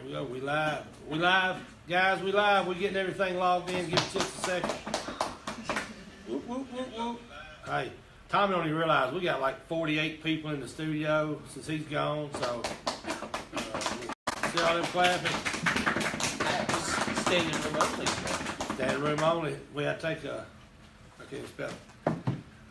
There we go. We live. We live. Guys, we live. We're getting everything logged in. Give us just a second. Whoop, whoop, whoop, whoop. Hey, Tommy don't even realize we got like 48 people in the studio since he's gone. So, see all them clapping? Standing room only. Standing room only. We had to take a, I can't spell it.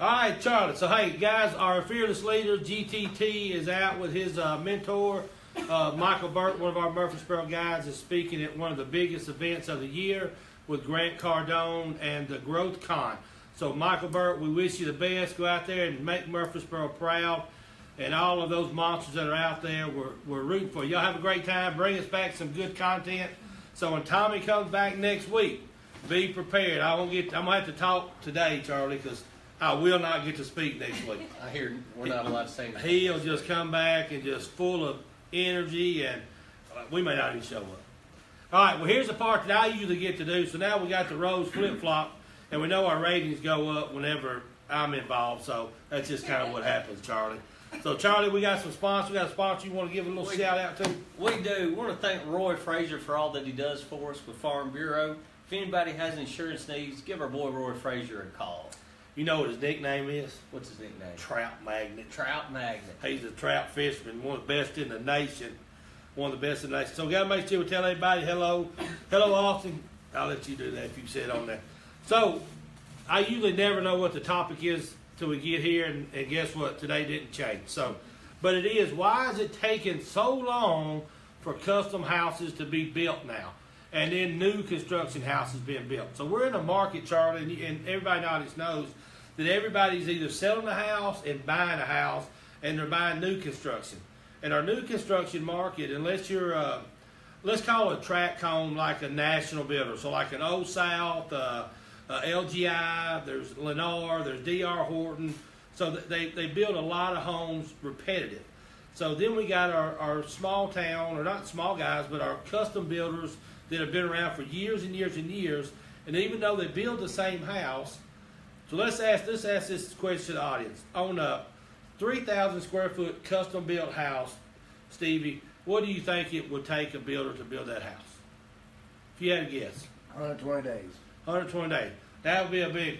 All right, Charlie. So, hey, guys, our fearless leader, GTT, is out with his mentor. Michael Burt, one of our Murfreesboro guys, is speaking at one of the biggest events of the year with Grant Cardone and the Growth Con. So, Michael Burt, we wish you the best. Go out there and make Murfreesboro proud. And all of those monsters that are out there, we're rooting for you. Y'all have a great time. Bring us back some good content. So when Tommy comes back next week, be prepared. I'm gonna have to talk today, Charlie, because I will not get to speak next week. I hear we're not allowed to say anything. He'll just come back and just full of energy, and we may not even show up. All right, well, here's the part that I usually get to do. So now we got the roles flip-flop, and we know our ratings go up whenever I'm involved. So that's just kind of what happens, Charlie. So, Charlie, we got some sponsors. We got a sponsor you want to give a little shout out to? We do. We want to thank Roy Frazier for all that he does for us with Farm Bureau. If anybody has insurance needs, give our boy Roy Frazier a call. You know what his nickname is? What's his nickname? Trout Magnet. Trout Magnet. He's a trout fisherman, one of the best in the nation. One of the best in the nation. So we got to make sure we tell everybody hello. Hello, Austin. I'll let you do that if you said on there. So I usually never know what the topic is till we get here, and guess what? Today didn't change. So, but it is, why is it taking so long for custom houses to be built now? And then new construction houses being built. So we're in a market, Charlie, and everybody in the audience knows that everybody's either selling a house and buying a house, and they're buying new construction. And our new construction market, unless you're, let's call a tract home like a national builder, so like an Old South, LGI, there's Lennar, there's DR Horton. So they build a lot of homes repetitive. So then we got our small town, or not small guys, but our custom builders that have been around for years and years and years. And even though they build the same house, so let's ask this question to the audience. On a 3,000 square foot custom built house, Stevie, what do you think it would take a builder to build that house? If you had a guess. 120 days. 120 days. That would be a big,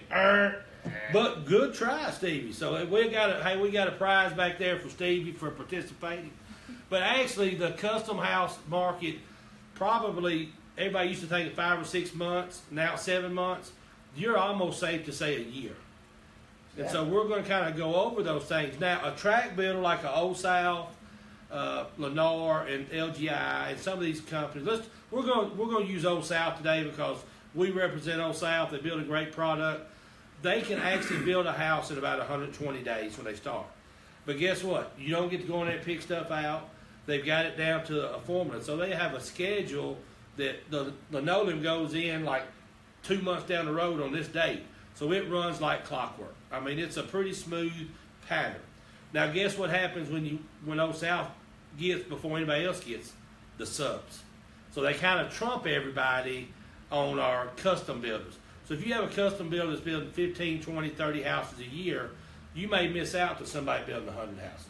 but good try, Stevie. So we got a prize back there for Stevie for participating. But actually, the custom house market, probably everybody used to think it 5 or 6 months. Now 7 months. You're almost safe to say a year. And so we're going to kind of go over those things. Now, a tract builder like an Old South, Lennar, and LGI, and some of these companies. We're going to use Old South today because we represent Old South. They build a great product. They can actually build a house in about 120 days when they start. But guess what? You don't get to go in there and pick stuff out. They've got it down to a formula. So they have a schedule that the linoleum goes in like 2 months down the road on this date. So it runs like clockwork. I mean, it's a pretty smooth pattern. Now, guess what happens when Old South gets before anybody else gets? The subs. So they kind of trump everybody on our custom builders. So if you have a custom builder that's building 15, 20, 30 houses a year, you may miss out to somebody building 100 houses.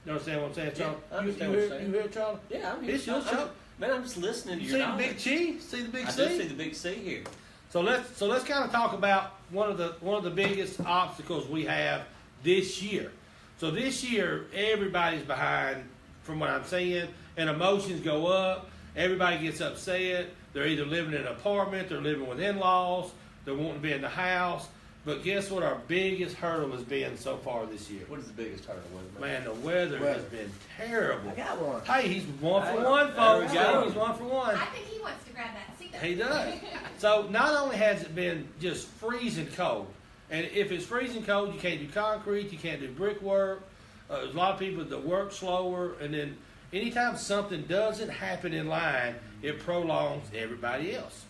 You understand what I'm saying, Charlie? Yeah, I understand what you're saying. You hear it, Charlie? Yeah, I'm here. It's your show. Man, I'm just listening to You your see the knowledge. big Chi? See the big I C? do see the big C here. So let's kind of talk about one of the biggest obstacles we have this year. So this year, everybody's behind, from what I'm saying, and emotions go up. Everybody gets upset. They're either living in an apartment, they're living with in-laws, they're wanting to be in the house. But guess what our biggest hurdle has been so far this year? What is the biggest hurdle with Man, the weather has been terrible. I got one. Hey, he's 1 for 1, There we folks. go. He's 1 for 1. I think he wants to grab that seat. He does. So not only has it been just freezing cold, and if it's freezing cold, you can't do concrete, you can't do brickwork. There's a lot of people that work slower, and then anytime something doesn't happen in line, it prolongs everybody else.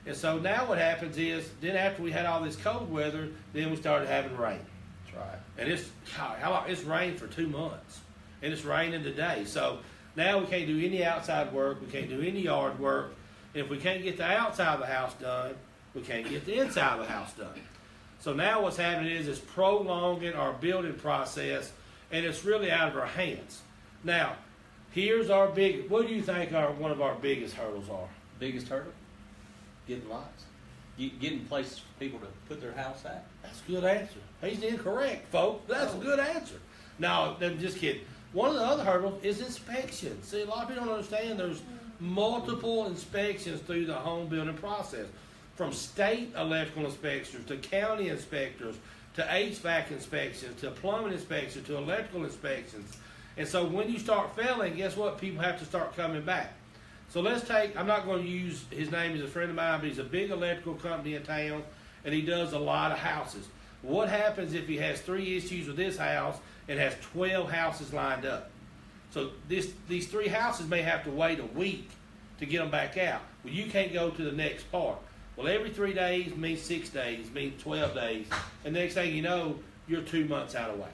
And so now what happens is, then after we had all this cold weather, then we started having rain. That's right. And it's rained for 2 months, and it's raining today. So now we can't do any outside work, we can't do any yard work. And if we can't get the outside of the house done, we can't get the inside of the house done. So now what's happening is it's prolonging our building process, and it's really out of our hands. Now, Here's our big. What do you think one of our biggest hurdles are? Biggest hurdle? Getting lots. Getting places for people to put their house at. That's a good answer. He's incorrect, folks. That's a good answer. No, I'm just kidding. One of the other hurdles is inspections. See, a lot of people don't understand there's multiple inspections through the home building process. From state electrical inspectors to county inspectors to HVAC inspections to plumbing inspections to electrical inspections. And so when you start failing, guess what? People have to start coming back. So let's take, I'm not going to use his name, he's a friend of mine, but he's a big electrical company in town, and he does a lot of houses. What happens if he has 3 issues with this house and has 12 houses lined up? So these 3 houses may have to wait a week to get them back out. Well, you can't go to the next part. Well, every 3 days means 6 days, means 12 days. And next thing you know, you're 2 months out of whack.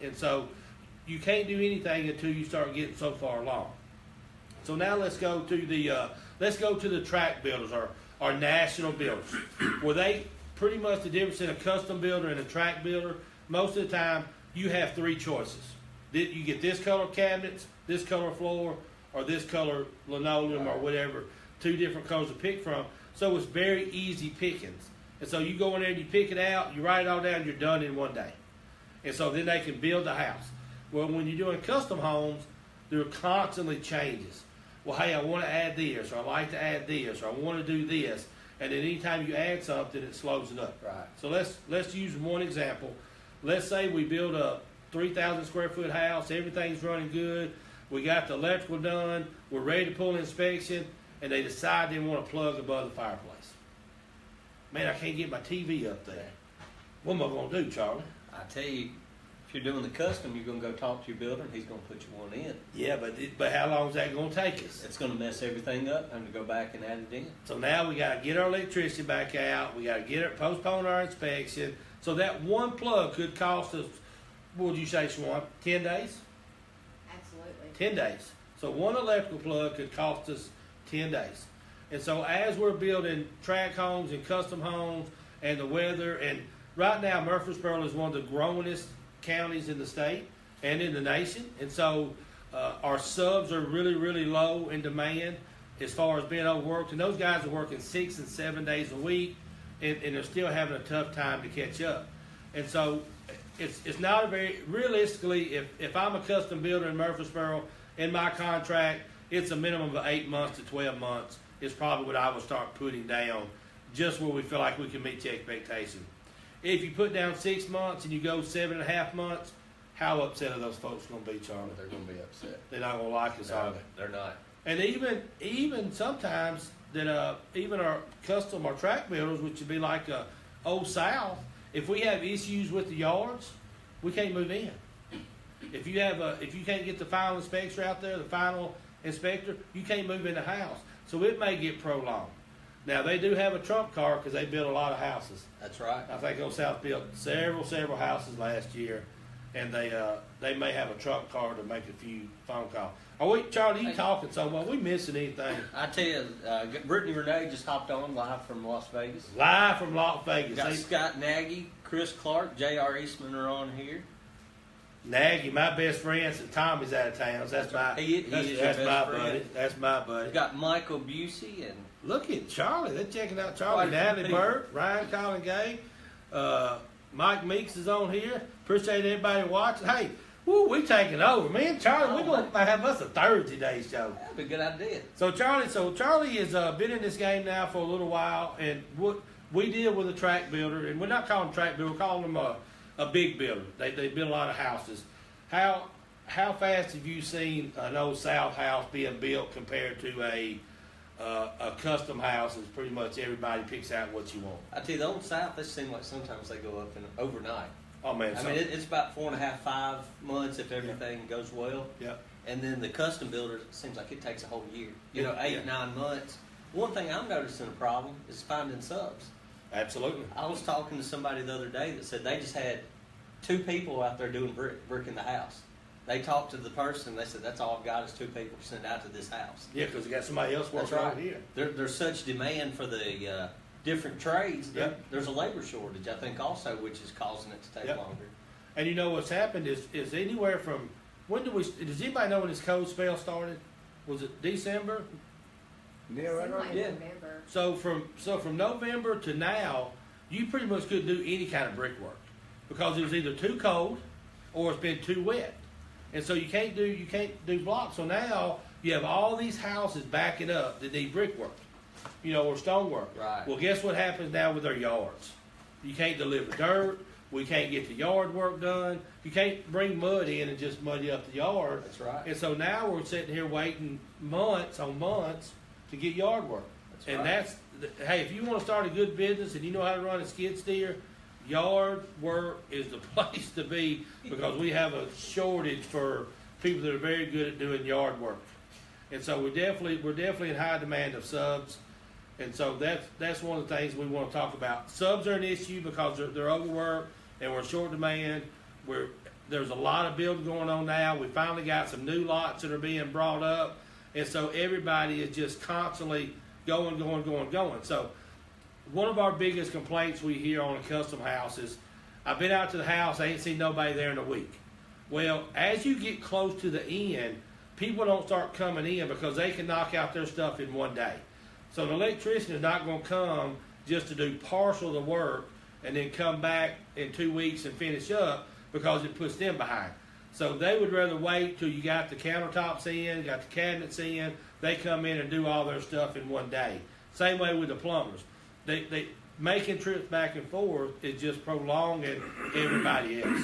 And so you can't do anything until you start getting so far along. So now let's go to the tract builders, our national builders. Where they pretty much the difference in a custom builder and a tract builder, most of the time you have 3 choices. You get this color cabinets, this color floor, or this color linoleum or whatever, 2 different colors to pick from. So it's very easy pickings. And so you go in there and you pick it out, you write it all down, you're done in one day. And so then they can build the house. Well, when you're doing custom homes, there are constantly changes. Well, hey, I want to add this, or I like to add this, or I want to do this. And then anytime you add something, it slows it up. Right. So let's use one example. Let's say we build a 3,000 square foot house, everything's running good, we got the electrical done, we're ready to pull inspection, and they decide they want to plug above the fireplace. Man, I can't get my TV up there. What am I going to do, Charlie? I tell you, if you're doing the custom, you're going to go talk to your builder, and he's going to put you one in. Yeah, but how long is that going to take us? It's going to mess everything up, and to go back and add it in. So now we got to get our electricity back out. We got to postpone our inspection. So that one plug could cost us, what would you say, Swan? 10 days? Absolutely. 10 days. So one electrical plug could cost us 10 days. And so as we're building tract homes and custom homes and the weather, and right now Murfreesboro is one of the growingest counties in the state and in the nation. And so our subs are really, really low in demand as far as being overworked. And those guys are working 6 and 7 days a week, and they're still having a tough time to catch up. And so it's not a very, realistically, if I'm a custom builder in Murfreesboro, in my contract, it's a minimum of 8 months to 12 months is probably what I would start putting down, just where we feel like we can meet the expectation. If you put down 6 months and you go 7.5 months, how upset are those folks going to be, Charlie? They're going to be upset. They're not going to like us, are they? They're not. And even sometimes that even our custom or tract builders, which would be like Old South, if we have issues with the yards, we can't move in. If you can't get the final inspector out there, the final inspector, you can't move in the house. So it may get prolonged. Now they do have a trump card because they built a lot of houses. That's right. I think Old South built several houses last year, and they may have a trump card to make a few phone calls. Are we, Charlie? You talking so much? Are we missing anything? I tell you, Brittany Renee just hopped on live from Las Vegas. Live from Las Vegas. Got Scott Nagy, Chris Clark, J.R. Eastman are on here. Nagy, my best friend, since Tommy's out of town. So that's my buddy. That's my buddy. We've got Michael Busey and look at Charlie. They're checking out Charlie. Natalie Burt, Ryan Colin Gay, Mike Meeks is on here. Appreciate everybody watching. Hey, we taking over. Me and Charlie, we're going to have us a Thursday day show. That'd be a good idea. So Charlie has been in this game now for a little while, and what we deal with a tract builder, and we're not calling them tract builder, we're calling them a big builder. They build a lot of houses. How fast have you seen an Old South house being built compared to a custom house? Is pretty much everybody picks out what you want. I tell you, the Old South, it seems like sometimes they go up in overnight. Oh man! I mean, it's about 4.5, 5 months if everything goes well. Yep. And then the custom builders, it seems like it takes a whole year. You know, 8, Yeah. 9 months. One thing I'm noticing a problem is finding subs. Absolutely. I was talking to somebody the other day that said they just had 2 people out there doing brick in the house. They talked to the person. They said, that's all I've got is 2 people to send out to this house. Yeah, because you got somebody else working out here. There's such demand for the different trades. Yep. There's a labor shortage, I think, also, which is causing it to take Yep. longer. And you know what's happened is anywhere from when does anybody know when this cold spell started? Was it December? Yeah, right Seemed on. like Yeah. November. So from November to now, you pretty much couldn't do any kind of brickwork because it was either too cold or it's been too wet, and so you can't do blocks. So now you have all these houses backing up that need brickwork, or stonework. Right. Well, guess what happens now with their yards? You can't deliver dirt. We can't get the yard work done. You can't bring mud in and just muddy up the yard. That's right. And so now we're sitting here waiting months on months to get yard work. That's And right. hey, if you want to start a good business and you know how to run a skid steer, yard work is the place to be because we have a shortage for people that are very good at doing yard work. And so we're definitely in high demand of subs. And so that's one of the things we want to talk about. Subs are an issue because they're overworked and we're in short demand. There's a lot of building going on now. We finally got some new lots that are being brought up. And so everybody is just constantly going. So one of our biggest complaints we hear on a custom house is, I've been out to the house, I ain't seen nobody there in a week. Well, as you get close to the end, people don't start coming in because they can knock out their stuff in one day. So an electrician is not going to come just to do partial of the work and then come back in 2 weeks and finish up because it puts them behind. So they would rather wait till you got the countertops in, got the cabinets in, they come in and do all their stuff in one day. Same way with the plumbers. They making trips back and forth is just prolonging everybody else.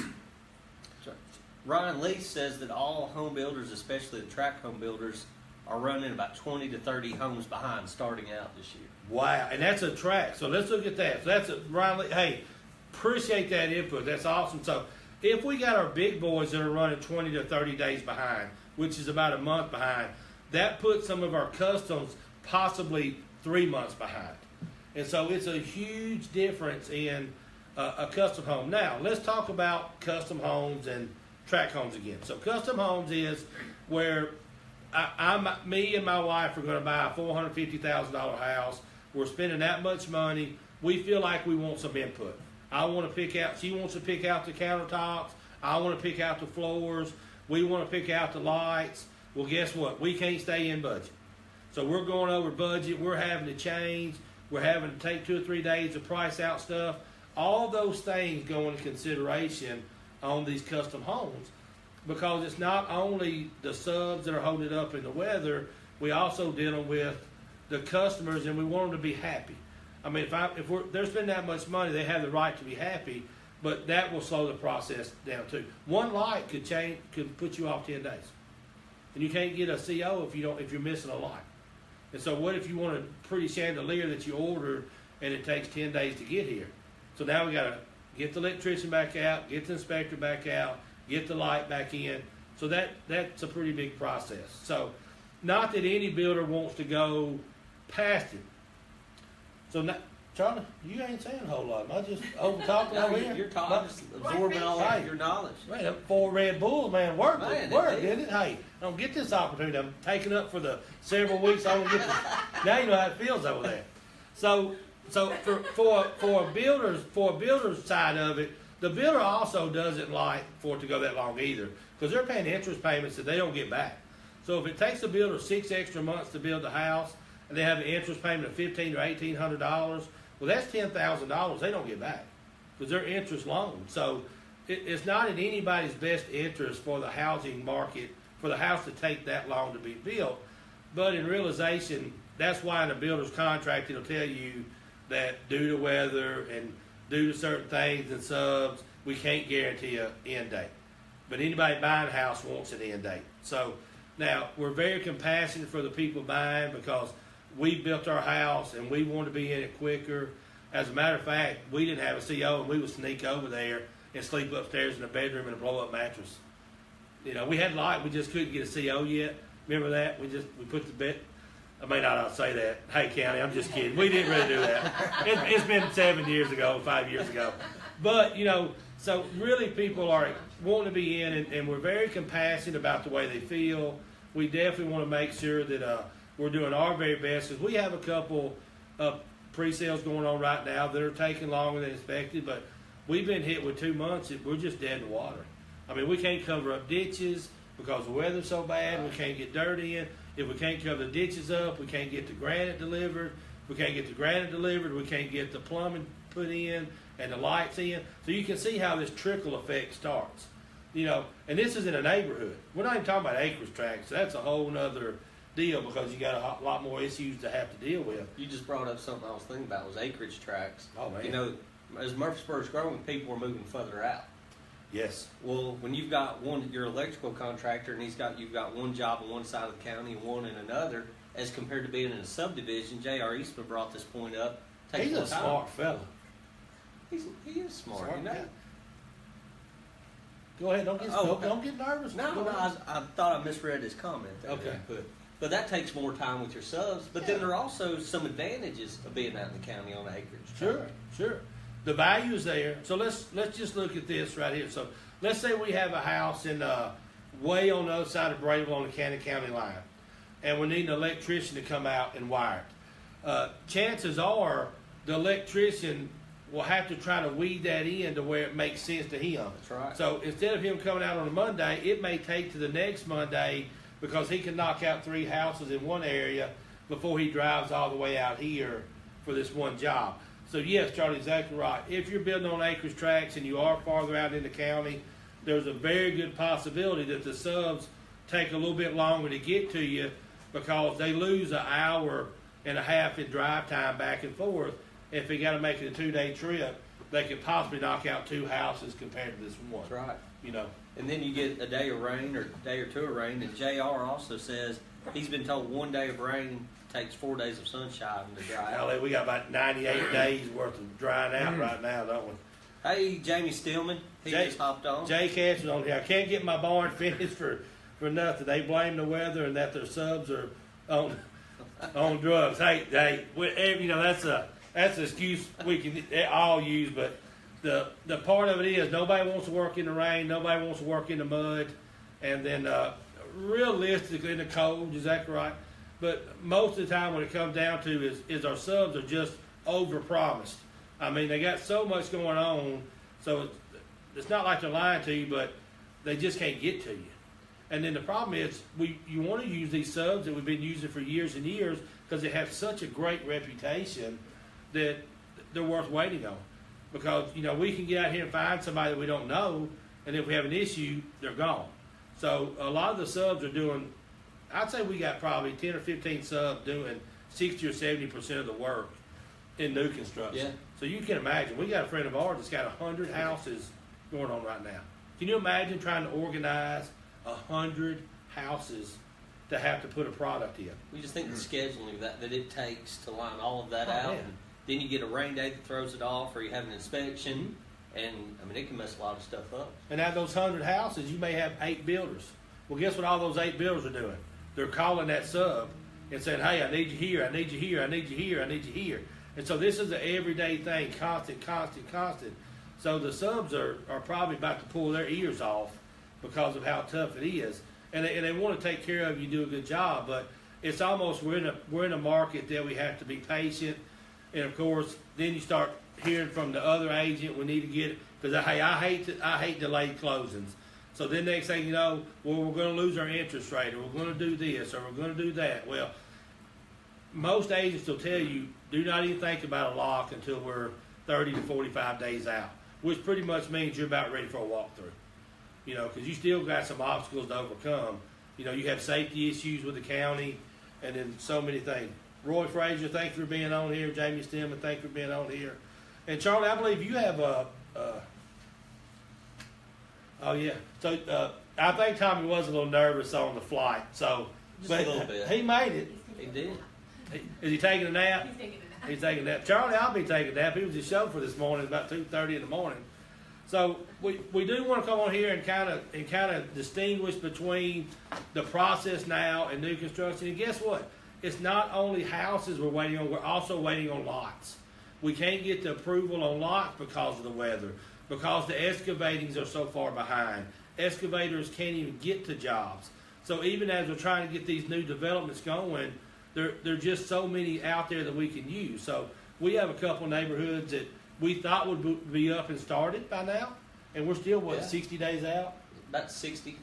Ryan Lee says that all home builders, especially the tract home builders, are running about 20 to 30 homes behind starting out this year. Wow, and that's a track. So let's look at that. So that's Riley. Hey, appreciate that input. That's awesome. So if we got our big boys that are running 20 to 30 days behind, which is about a month behind, that puts some of our customs possibly 3 months behind. And so it's a huge difference in a custom home. Now, let's talk about custom homes and tract homes again. So custom homes is where me and my wife are going to buy a $450,000 house. We're spending that much money. We feel like we want some input. She wants to pick out the countertops. I want to pick out the floors. We want to pick out the lights. Well, guess what? We can't stay in budget. So we're going over budget. We're having to change. We're having to take 2 or 3 days to price out stuff. All those things go into consideration on these custom homes because it's not only the subs that are holding it up in the weather, we also dealing with the customers and we want them to be happy. I mean, if they're spending that much money, they have the right to be happy, but that will slow the process down too. One light could put you off 10 days, and you can't get a CO if you're missing a light. And so, what if you want a pretty chandelier that you ordered and it takes 10 days to get here? So now we got to get the electrician back out, get the inspector back out, get the light back in. So that's a pretty big process. So, not that any builder wants to go past it. So, now, Charlie, you ain't saying a whole lot. Am I just over talking over here? You're talking, just absorbing all Hey. of your knowledge. Man, them 4 Red Bulls, man, worked, Man, didn't did. it? Hey, I don't get this opportunity. I'm taking up for the several weeks I don't get this. Now you know how it feels over there. So for a builder's side of it, the builder also doesn't like for it to go that long either, because they're paying interest payments that they don't get back. So if it takes the builder 6 extra months to build the house, and they have an interest payment of $1,500 or $1,800, well, that's $10,000 they don't get back because they're interest loans. So it's not in anybody's best interest for the housing market for the house to take that long to be built. But in realization, that's why in a builder's contract it'll tell you that due to weather and due to certain things and subs, we can't guarantee an end date. But anybody buying a house wants an end date. So now we're very compassionate for the people buying because we built our house and we want to be in it quicker. As a matter of fact, we didn't have a CO and we would sneak over there and sleep upstairs in a bedroom in a blow-up mattress. We had light, we just couldn't get a CO yet. Remember that? We put the bed. I may not say that. Hey, County, I'm just kidding. We didn't really do that. It's been 7 years ago, 5 years ago. But, so really people are wanting to be in, and we're very compassionate about the way they feel. We definitely want to make sure that we're doing our very best, because we have a couple of pre-sales going on right now that are taking longer than expected, but we've been hit with 2 months and we're just dead in the water. I mean, we can't cover up ditches. because the weather's so bad, we can't get dirt in. If we can't cover the ditches up, we can't get the granite delivered. If we can't get the granite delivered, we can't get the plumbing put in and the lights in. So you can see how this trickle effect starts. You know, and this is in a neighborhood. We're not even talking about acreage tracts. So that's a whole nother deal because you got a lot more issues to have to deal with. You just brought up something I was thinking about was acreage tracts. Oh, man. You know, as Murfreesboro's growing, people are moving further out. Yes. Well, when you've got your electrical contractor and you've got one job on one side of the county and one in another, as compared to being in a subdivision, J.R. Eastman brought this point up. He's a smart fella. He is smart, you know. Yeah. Go ahead, don't get nervous. No, I thought I misread his comment there. Okay. But that takes more time with your subs. But then there are also some advantages of being out in the county on acreage. Sure. The value is there. So let's just look at this right here. So let's say we have a house in way on the other side of Brayville on the Cannon County line, and we need an electrician to come out and wire it. Chances are the electrician will have to try to weed that in to where it makes sense to him. That's right. So instead of him coming out on a Monday, it may take to the next Monday because he can knock out 3 houses in one area before he drives all the way out here for this one job. So yes, Charlie's exactly right. If you're building on acreage tracts and you are farther out in the county, there's a very good possibility that the subs take a little bit longer to get to you because they lose an hour and a half in drive time back and forth. If they got to make it a 2-day trip, they could possibly knock out 2 houses compared to this one. That's right. You know. And then you get a day of rain or a day or 2 of rain. And JR also says he's been told 1 day of rain takes 4 days of sunshine to dry out. Golly, we got about 98 days worth of drying out right now, don't we? Hey, Jamie Stillman, he just hopped on. Jay Cash is on here. I can't get my barn finished for nothing. They blame the weather and that their subs are on drugs. Hey, you know that's an excuse we can all use, but the part of it is nobody wants to work in the rain, nobody wants to work in the mud, and then realistically in the cold, is that right? But most of the time, when it comes down to is our subs are just overpromised. I mean, they got so much going on, so it's not like they're lying to you, but they just can't get to you. And then the problem is, you want to use these subs that we've been using for years and years because they have such a great reputation that they're worth waiting on. Because, you know, we can get out here and find somebody that we don't know, and if we have an issue, they're gone. So a lot of the subs are doing, I'd say we got probably 10 or 15 subs doing 60 or 70% of the work in new construction. Yeah. So you can imagine, we got a friend of ours that's got 100 houses going on right now. Can you imagine trying to organize 100 houses to have to put a product in? We just think the scheduling that it takes to line all of that Oh, out. man. And then you get a rain day that throws it off, or you have an inspection, and I mean it can mess a lot of stuff up. And out of those 100 houses, you may have 8 builders. Well, guess what all those 8 builders are doing? They're calling that sub and saying, hey, I need you here, I need you here, I need you here, I need you here. And so this is an everyday thing, constant. So the subs are probably about to pull their ears off because of how tough it is. And they want to take care of you, do a good job, but it's almost we're in a market that we have to be patient. And of course, then you start hearing from the other agent, we need to get it, because hey, I hate delayed closings. So then next thing you know, well, we're going to lose our interest rate, or we're going to do this, or we're going to do that. Well, most agents will tell you, do not even think about a lock until we're 30 to 45 days out, which pretty much means you're about ready for a walkthrough. You know, because you still got some obstacles to overcome. You know, you have safety issues with the county, and then so many things. Roy Frazier, thank you for being on here. Jamie Stillman, thank you for being on here. And Charlie, I believe you have oh yeah. So I think Tommy was a little nervous on the flight. So, Just a little bit. He made it. He did. Is he taking a nap? He's taking it out. He's taking a nap. Charlie, I'll be taking a nap. He was his chauffeur this morning, about 2:30 in the morning. So we do want to come on here and kind of distinguish between the process now and new construction. And guess what? It's not only houses we're waiting on, we're also waiting on lots. We can't get the approval on lots because of the weather, because the excavatings are so far behind. Excavators can't even get to jobs. So even as we're trying to get these new developments going, there are just so many out there that we can use. So we have a couple neighborhoods that we thought would be up and started by now, and we're still, 60 days out? About 60.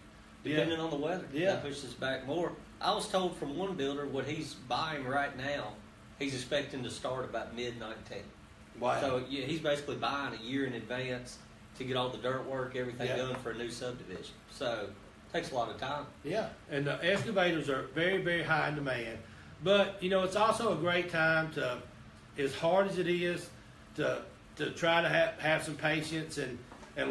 depending on the weather. Yeah. That pushes back more. I was told from one builder what he's buying right now, he's expecting to start about mid-19. Wow. So yeah, he's basically buying a year in advance to get all the dirt work, everything Yeah. done for a new subdivision. So it takes a lot of time. Yeah, and the excavators are very, very high in demand. But, you know, it's also a great time to, as hard as it is, to try to have some patience and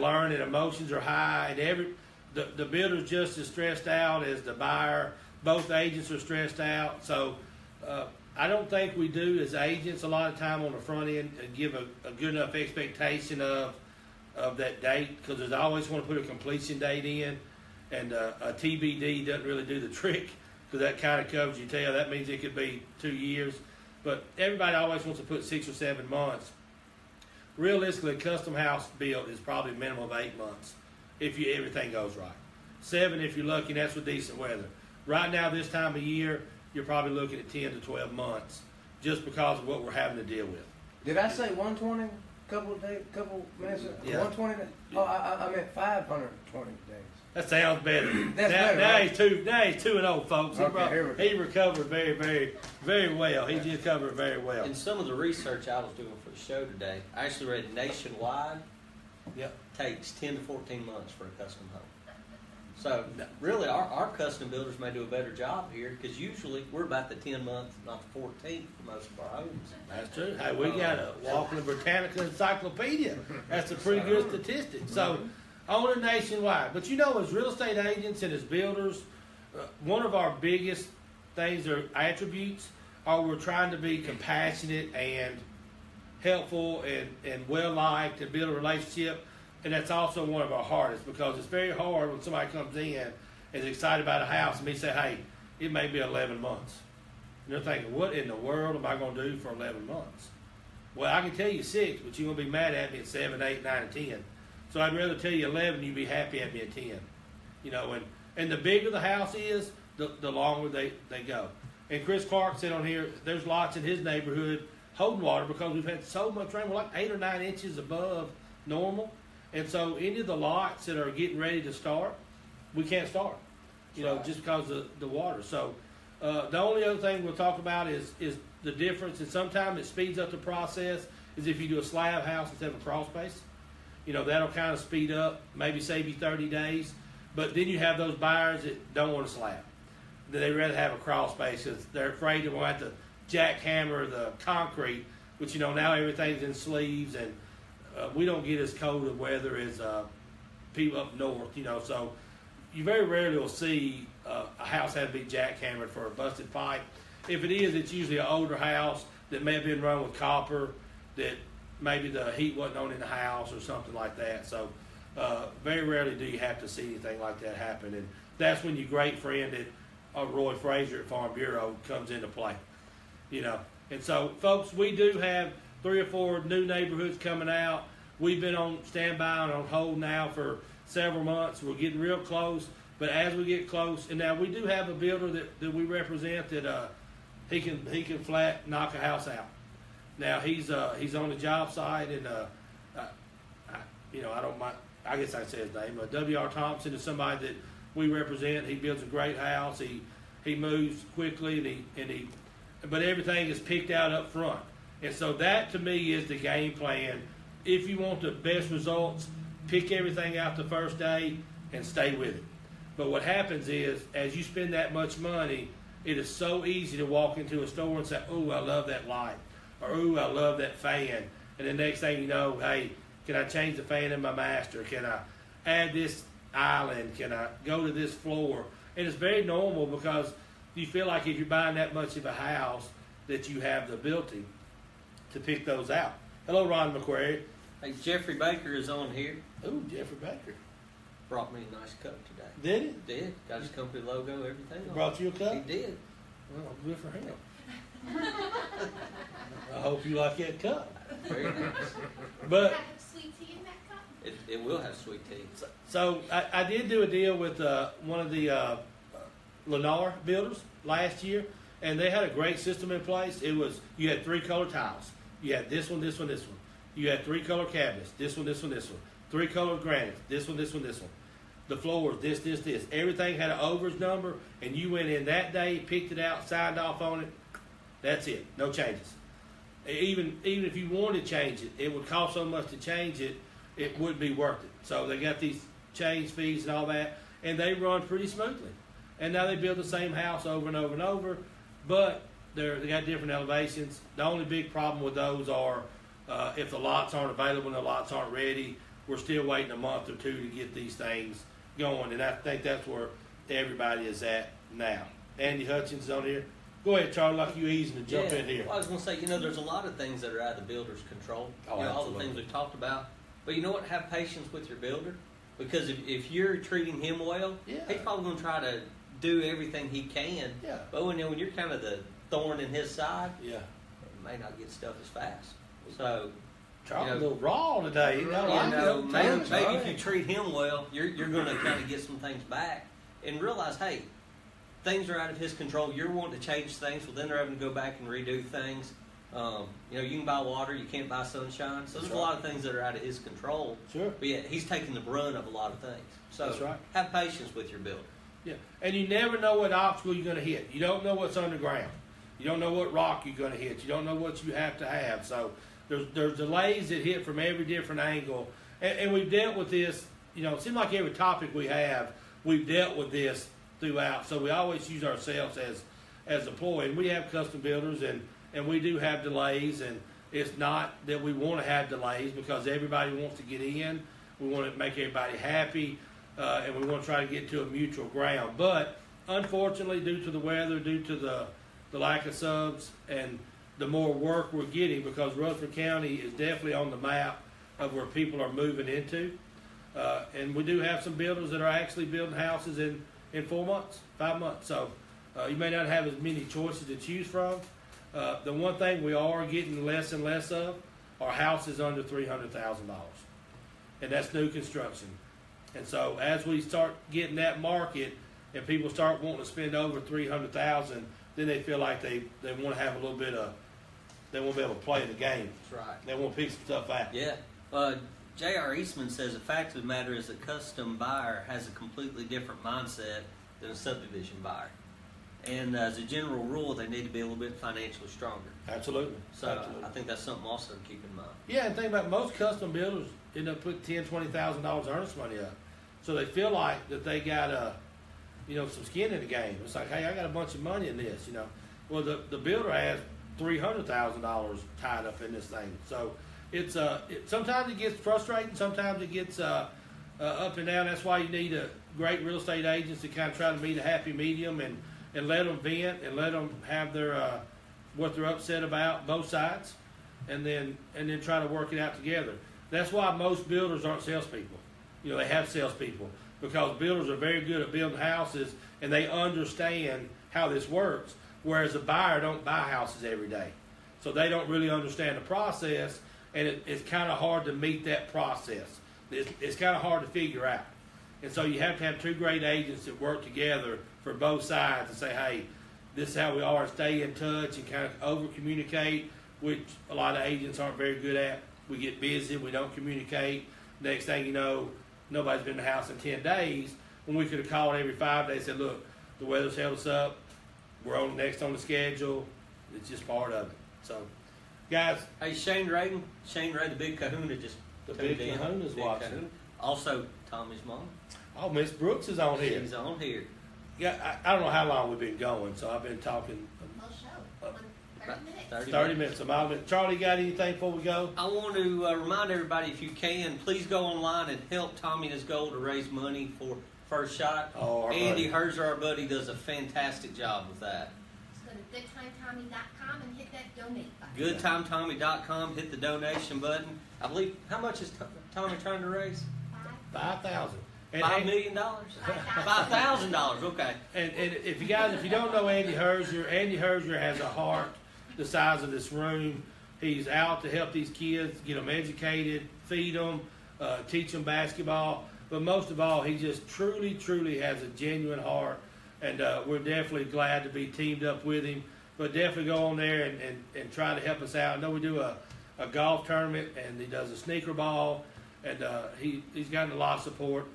learn that emotions are high. And the builder's just as stressed out as the buyer. Both agents are stressed out. So I don't think we do as agents a lot of time on the front end and give a good enough expectation of that date, because there's always want to put a completion date in. And a TBD doesn't really do the trick, because that kind of covers your tail. That means it could be 2 years. But everybody always wants to put 6 or 7 months. Realistically, a custom house built is probably a minimum of 8 months if everything goes right. 7 if you're lucky, and that's with decent weather. Right now, this time of year, you're probably looking at 10 to 12 months just because of what we're having to deal with. Did I say 120? Couple minutes ago? Yeah. 120? Oh, I meant 520 days. That sounds better. That's now, better, now right? he's 2-0, folks. Okay, He recovered very, very, very well. He did cover it very well. In some of the research I was doing for the show today, I actually read nationwide Yep. takes 10 to 14 months for a custom home. So really, our custom builders may do a better job here, because usually we're about the 10 month, not the 14th for most of our homes. That's true. Hey, we got a walking Britannica encyclopedia. That's a pretty good statistic. So, on a nationwide. But you know, as real estate agents and as builders, one of our biggest things or attributes are we're trying to be compassionate and helpful and well liked and build a relationship. And that's also one of our hardest, because it's very hard when somebody comes in and is excited about a house and we say, hey, it may be 11 months. And they're thinking, what in the world am I going to do for 11 months? Well, I can tell you 6, but you're going to be mad at me at 7, 8, 9, and 10. So I'd rather tell you 11, you'd be happy at me at 10. You know, and the bigger the house is, the longer they go. And Chris Clark said on here, there's lots in his neighborhood holding water because we've had so much rain. We're like 8 or 9 inches above normal. And so any of the lots that are getting ready to start, we can't start, you know, just because of the water. So the only other thing we'll talk about is the difference, and sometimes it speeds up the process, is if you do a slab house instead of a crawl space. You know, that'll kind of speed up, maybe save you 30 days. But then you have those buyers that don't want a slab. They'd rather have a crawl space because they're afraid that we'll have to jackhammer the concrete, which, you know, now everything's in sleeves, and we don't get as cold of weather as people up north, you know. So you very rarely will see a house have to be jackhammered for a busted pipe. If it is, it's usually an older house that may have been run with copper, that maybe the heat wasn't on in the house or something like that. So very rarely do you have to see anything like that happen. And that's when your great friend at Roy Fraser at Farm Bureau comes into play, you know. And so, folks, we do have 3 or 4 new neighborhoods coming out. We've been on standby and on hold now for several months. We're getting real close. But as we get close, and now we do have a builder that we represent that he can flat knock a house out. Now he's on the job site, and you know, I don't mind. I guess I can say his name. W.R. Thompson is somebody that we represent. He builds a great house. He moves quickly, but everything is picked out up front. And so that to me is the game plan. If you want the best results, pick everything out the first day and stay with it. But what happens is, as you spend that much money, it is so easy to walk into a store and say, "Oh, I love that light," or "Oh, I love that fan." And the next thing you know, hey, can I change the fan in my master? Can I add this island? Can I go to this floor? And it's very normal because you feel like if you're buying that much of a house that you have the ability to pick those out. Hello, Ron McQuarrie. Hey, Jeffrey Baker is on here. Ooh, Jeffrey Baker. Brought me a nice cup today. Did it? Did. Got his company logo, everything. on Brought you a it. cup? He did. Well, good for him. I hope you like that cup. Very nice. But Have sweet tea in that cup? It will have sweet tea. so I did do a deal with one of the Lennar builders last year, and they had a great system in place. It was, you had 3 color tiles. You had this one, this one, this one. You had 3 color cabinets. This one, this one, this one. 3 color granites. This one, this one, this one. the floors, this. Everything had an overage number, and you went in that day, picked it out, signed off on it. That's it. No changes. Even if you wanted to change it, it would cost so much to change it, it wouldn't be worth it. So they got these change fees and all that, and they run pretty smoothly. And now they build the same house over and over and over, but they got different elevations. The only big problem with those are if the lots aren't available and the lots aren't ready, we're still waiting a month or two to get these things going, and I think that's where everybody is at now. Andy Hutchins is on here. Go ahead, Charlie, like you easing to jump in here. Well, I was going to say, there's a lot of things that are out of the builder's control. Oh, all the absolutely. things we've talked about. But you know what? Have patience with your builder, because if you're treating him well, Yeah. he's probably going to try to do everything he can. Yeah. But when you're kind of the thorn in his side, Yeah. you may not get stuff as fast. So, Charlie's a little raw today. maybe if you treat him well, you're going to kind of get some things back and realize, hey, things are out of his control. You're wanting to change things, well, then they're having to go back and redo things. You can buy water, you can't buy sunshine. So there's a lot of things that are out of his control. Sure. But yeah, he's taking the brunt of a lot of things. So That's right. have patience with your builder. Yeah, and you never know what obstacle you're going to hit. You don't know what's underground. You don't know what rock you're going to hit. You don't know what you have to have. So there's delays that hit from every different angle. And we've dealt with this, it seems like every topic we have, we've dealt with this throughout. So we always use ourselves as employees. And we have custom builders, and we do have delays. And it's not that we want to have delays, because everybody wants to get in. We want to make everybody happy. And we want to try to get to a mutual ground. But unfortunately, due to the weather, due to the lack of subs, and the more work we're getting, because Rutherford County is definitely on the map of where people are moving into. And we do have some builders that are actually building houses in 4 months, 5 months. So you may not have as many choices to choose from. The one thing we are getting less and less of are houses under $300,000. And that's new construction. And so as we start getting that market, and people start wanting to spend over $300,000, then they feel like they want to have a little bit of, they won't be able to play the game. That's right. They want to pick some stuff out. Yeah. J.R. Eastman says the fact of the matter is a custom buyer has a completely different mindset than a subdivision buyer. And as a general rule, they need to be a little bit financially stronger. Absolutely. So Absolutely. I think that's something also to keep in mind. Yeah, and think about most custom builders end up putting $10,000-$20,000 earnest money up, so they feel like that they got some skin in the game. It's like, hey, I got a bunch of money in this, Well, the builder has $300,000 tied up in this thing, so it's sometimes it gets frustrating, sometimes it gets up and down. That's why you need a great real estate agents to kind of try to meet a happy medium and let them vent and let them have their what they're upset about, both sides, and then try to work it out together. That's why most builders aren't salespeople. They have salespeople, because builders are very good at building houses and they understand how this works, whereas a buyer don't buy houses every day. So they don't really understand the process, and it's kind of hard to meet that process. It's kind of hard to figure out. And so you have to have two great agents that work together for both sides and say, hey, this is how we are, stay in touch and kind of over-communicate, which a lot of agents aren't very good at. We get busy, we don't communicate. Next thing you know, nobody's been in the house in 10 days, when we could have called every 5 days and said, look, the weather's held us up, we're next on the schedule. It's just part of it. So, guys. Hey, Shane Ray, the big kahuna just The tuned big in. kahuna's Big watching. kahuna. Also, Tommy's mom. Oh, Miss Brooks is on here. She's on here. Yeah, I don't know how long we've been going, so I've been talking Full show. 30 minutes. 30 minutes. A mile. Charlie, got anything before we go? I want to remind everybody, if you can, please go online and help Tommy and his goal to raise money for First Shot. Oh, our Andy buddy. Herzer, our buddy, does a fantastic job with that. Just go to GoodTimeTommy.com and hit that donate button. GoodTimeTommy.com, hit the donation button. I believe, how much is Tommy trying to raise? 5,000. $5 million? $5,000, okay. And if you don't know Andy Herzer has a heart the size of this room. He's out to help these kids, get them educated, feed them, teach them basketball. But most of all, he just truly, truly has a genuine heart. And we're definitely glad to be teamed up with him. But definitely go on there and try to help us out. I know we do a golf tournament, and he does a sneaker ball. and he's gotten a lot of support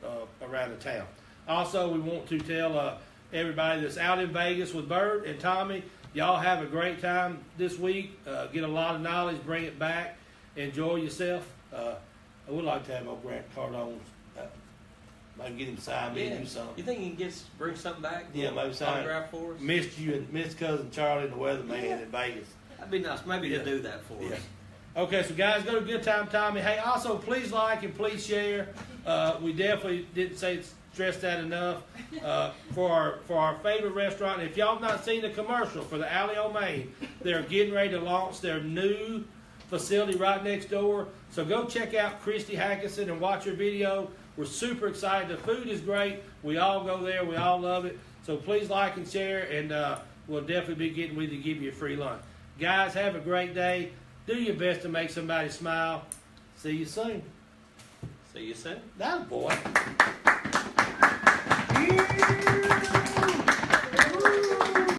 around the town. Also, we want to tell everybody that's out in Vegas with Bert and Tommy, y'all have a great time this week. Get a lot of knowledge, bring it back, enjoy yourself. I would like to have old Grant Cardone's. Maybe get him to sign me and do something. You think he can bring something back? Yeah, maybe sign. Autograph for us? Missed you and missed cousin Charlie and the weatherman in Vegas. That'd be nice, maybe to do that for us. Okay, so guys, go to Good Time Tommy. Hey, also please like and please share. We definitely didn't stress that enough. For our favorite restaurant. If y'all have not seen the commercial for the Alley on Main, they're getting ready to launch their new facility right next door. So go check out Christy Hackinson and watch her video. We're super excited. The food is great. We all go there. We all love it. So please like and share, and we'll definitely be getting with you to give you a free lunch. Guys, have a great day. Do your best to make somebody smile. See you soon. See you soon. That boy.